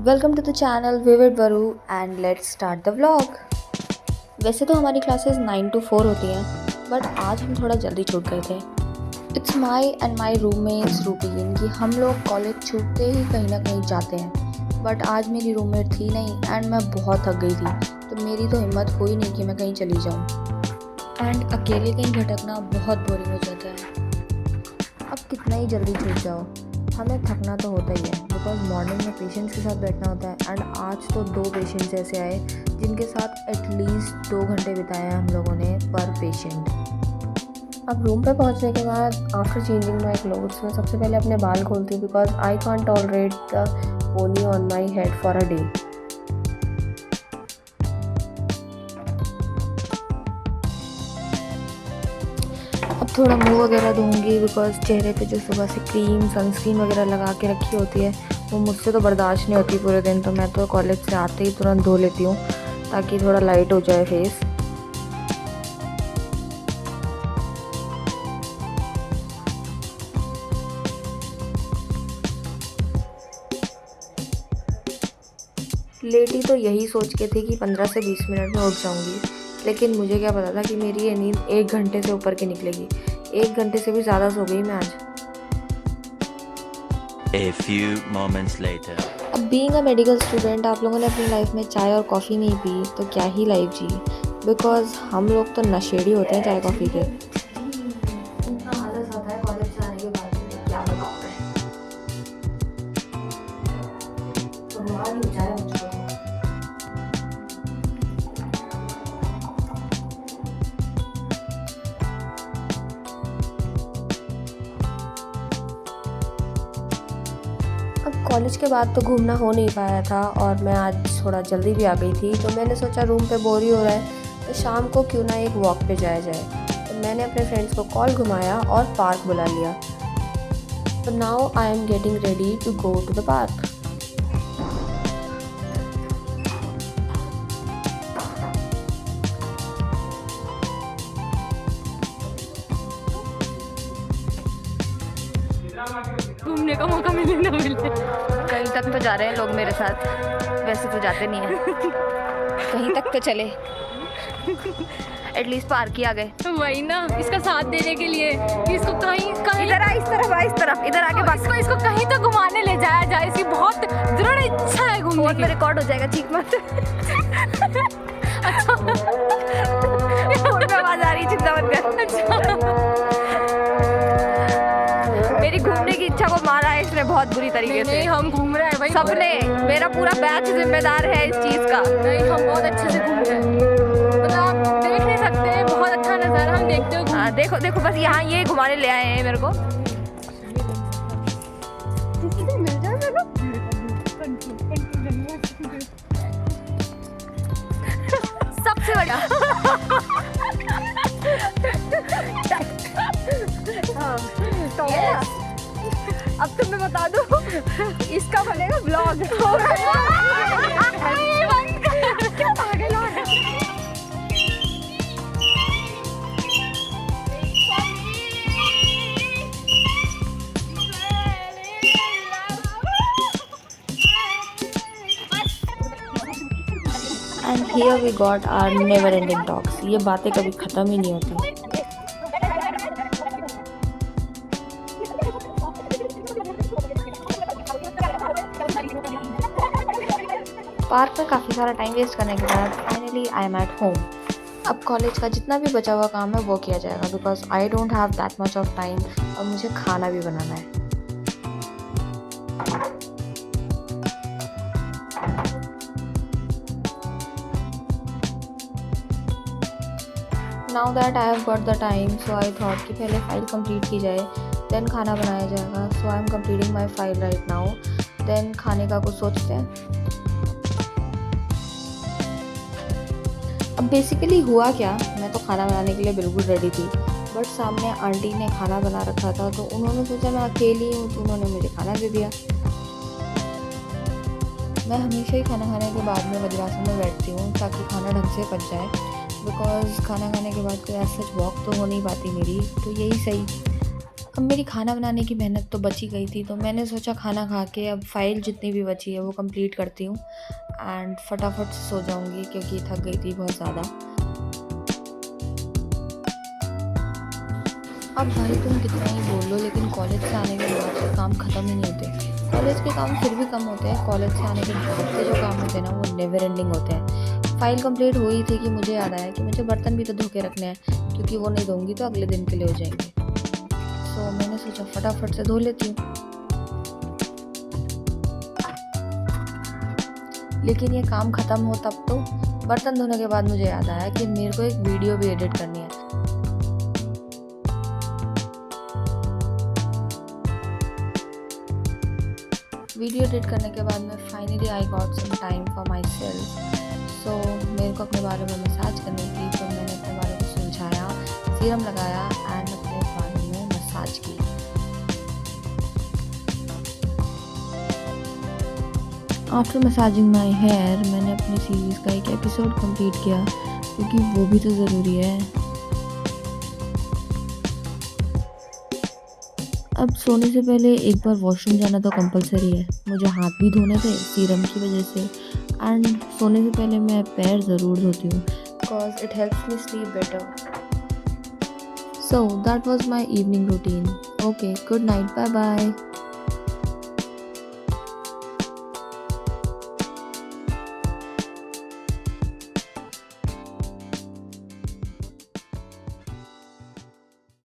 Welcome to the channel vivid Varu and let's start the vlog. वैसे तो हमारी classes 9 to 4 होती हैं, बट आज हम थोड़ा जल्दी छूट गए थे। It's my and my roommates routine कि हम लोग कॉलेज छूटते ही कहीं ना कहीं जाते हैं, बट आज मेरी रूममेट थी नहीं एंड मैं बहुत थक गई थी, तो मेरी तो हिम्मत हुई नहीं कि मैं कहीं चली जाऊँ। एंड अकेले कहीं भटकना बहुत बोरिंग हो जाता है। अब कितना ही जल्दी छूट जाओ, हमें थकना तो होता ही है, बिकॉज मॉर्निंग में पेशेंट्स के साथ बैठना होता है। एंड आज तो 2 पेशेंट्स ऐसे आए जिनके साथ एटलीस्ट 2 घंटे बिताए हैं हम लोगों ने पर पेशेंट। अब रूम पे पहुंचने के बाद आफ्टर चेंजिंग माई क्लोथ्स मैं सबसे पहले अपने बाल खोलती हूँ, because I can't tolerate the pony on my head for a day. अब थोड़ा मुंह वगैरह धोऊंगी, बिकॉज चेहरे पे जो सुबह से क्रीम सनस्क्रीन वगैरह लगा के रखी होती है वो मुझसे तो बर्दाश्त नहीं होती पूरे दिन, तो मैं तो कॉलेज से आते ही तुरंत धो लेती हूँ ताकि थोड़ा लाइट हो जाए फेस। लेटी तो यही सोच के थी कि 15 से 20 मिनट में उठ जाऊंगी, लेकिन मुझे क्या पता था कि मेरी ये नींद 1 घंटे से ऊपर की निकलेगी। 1 घंटे से भी ज़्यादा सो गई मैं आज। A few moments later. अब बीइंग अ मेडिकल स्टूडेंट आप लोगों ने अपनी लाइफ में चाय और कॉफ़ी नहीं पी तो क्या ही लाइफ जी, बिकॉज हम लोग तो नशेड़ी होते हैं चाय कॉफ़ी के। इतना आलस आता है कॉलेज से आने के बाद में, क्या बताऊं मैं। तो भगवान ही बचाए मुझको। अब कॉलेज के बाद तो घूमना हो नहीं पाया था और मैं आज थोड़ा जल्दी भी आ गई थी, तो मैंने सोचा रूम पे बोर ही हो रहा है तो शाम को क्यों ना एक वॉक पे जाया जाए। तो मैंने अपने फ्रेंड्स को कॉल घुमाया और पार्क बुला लिया। तो now I am getting ready to go to the park. घूमने का मौका मिले ना मिले। कहीं तक तो जा रहे हैं लोग मेरे साथ, वैसे तो जाते नहीं हैं। कहीं तक तो चले, एटलीस्ट पार्क ही आ गए। वही ना, इसका साथ देने के लिए कि इसको कहीं कहीं इधर आ, इस तरफ आ, इस तरफ, इधर आके बात। इसको कहीं तो घुमाने ले जाया जाए। इसकी बहुत दृढ़ इच्छा है घूमने फोन की। में रिकॉर्ड हो जाएगा, चीख मत। अच्छा फोन में आवाज आ रही, चिंता मत कर। मेरी घूमने की इच्छा को मारा है इसने बहुत बुरी तरीके से। नहीं, हम घूम रहे हैं भाई, सबने, मेरा पूरा बैच जिम्मेदार है इस चीज का। नहीं, हम बहुत अच्छे से घूम रहे हैं। मतलब आप देख नहीं सकते, बहुत अच्छा नज़ारा हम देखते हो। हाँ देखो देखो, बस यहाँ ये घुमाने ले आए हैं मेरे को। मिल जाए मेरे सबसे बढ़िया। हाँ, अब तो मैं बता दूं, इसका बनेगा ब्लॉग। क्या पागल हो रहा है। And here we got our never-ending talks. ये बातें कभी ख़त्म ही नहीं होती। पार्क में काफ़ी सारा टाइम वेस्ट करने के बाद finally I am at home. अब कॉलेज का जितना भी बचा हुआ काम है वो किया जाएगा, because I don't have that much of time और मुझे खाना भी बनाना है। Now that I have got the time, so I thought कि पहले फाइल कंप्लीट की जाए, देन खाना बनाया जाएगा। So I am completing my file right now, then खाने का कुछ सोचते हैं। अब बेसिकली हुआ क्या, मैं तो खाना बनाने के लिए बिल्कुल रेडी थी, बट सामने आंटी ने खाना बना रखा था, तो उन्होंने सोचा मैं अकेली हूँ तो उन्होंने मुझे खाना दे दिया। मैं हमेशा ही खाना खाने के बाद में वज्रासन में बैठती हूँ ताकि खाना ढंग से पच जाए, बिकॉज खाना खाने के बाद कोई ऐसा वॉक तो हो नहीं पाती मेरी, तो यही सही। अब मेरी खाना बनाने की मेहनत तो बची गई थी, तो मैंने सोचा खाना खा के अब फ़ाइल जितनी भी बची है वो कंप्लीट करती हूँ एंड फटाफट से सो जाऊँगी क्योंकि थक गई थी बहुत ज़्यादा। अब भाई तुम कितना ही बोल लो, लेकिन कॉलेज से आने के बाद से काम ख़त्म ही नहीं होते। कॉलेज के काम फिर भी कम होते हैं, कॉलेज से आने के बाद से जो काम होते हैं ना वो नेवर एंडिंग होते हैं। फ़ाइल कंप्लीट हुई थी कि मुझे याद आया कि मुझे बर्तन भी तो धो के रखने हैं, क्योंकि वो नहीं धोऊंगी तो अगले दिन के लिए हो जाएंगे। तो मैंने सोचा फटाफट से धो लेती हूँ। लेकिन ये काम ख़त्म हो तब तो बर्तन धोने के बाद मुझे याद आया कि मेरे को एक वीडियो भी एडिट करनी है। वीडियो एडिट करने के बाद में finally I got some time for myself. So मेरे को अपने बालों में मसाज करनी थी, तो मैंने अपने बालों को सुलझाया, सीरम लगाया एंड अपने बालों में मसाज की। आफ्टर मसाजिंग माई हेयर मैंने अपनी सीरीज़ का एक एपिसोड कंप्लीट किया, क्योंकि वो भी तो ज़रूरी है। अब सोने से पहले एक बार वॉशरूम जाना तो कंपलसरी है। मुझे हाथ भी धोने थे सीरम की वजह से, एंड सोने से पहले मैं पैर ज़रूर धोती हूँ because it helps me sleep better. So that was my evening routine. Okay, good night, bye bye.